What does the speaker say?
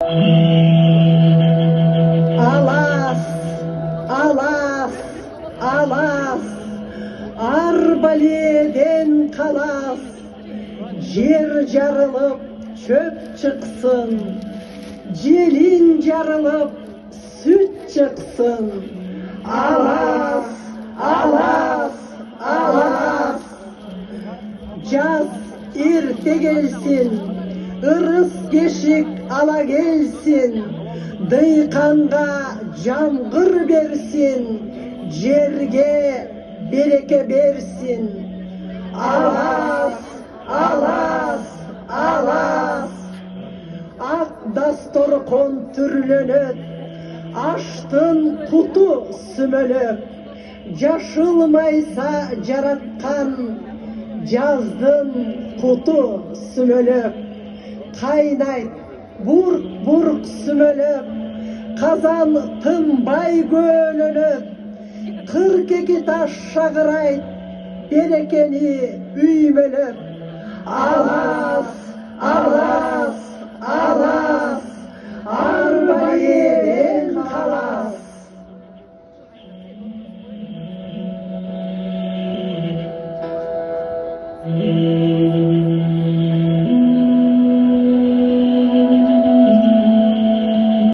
Алас, алас, алас, арбаледен қалас, жер жарылып, çöp çıksın, jelin jarılıp, süt çıksın. Alas, alas, alas. Jaz erte gelsin, ırıs keşik ala gelsin. Dıykanға jamgır bersin, жерге береке берсин. Alas, alas, alas. Ак дасторкон түрленет, аштын куту сүмөлөп. Жашылмайса жараткан, жаздын куту сүмөлөп. Кайнайт бурк-бурк сүмөлөп, казан тынбай көлөнөт. 42 таш шагырайт, берекени үймөлөп. Алас, алас, алас.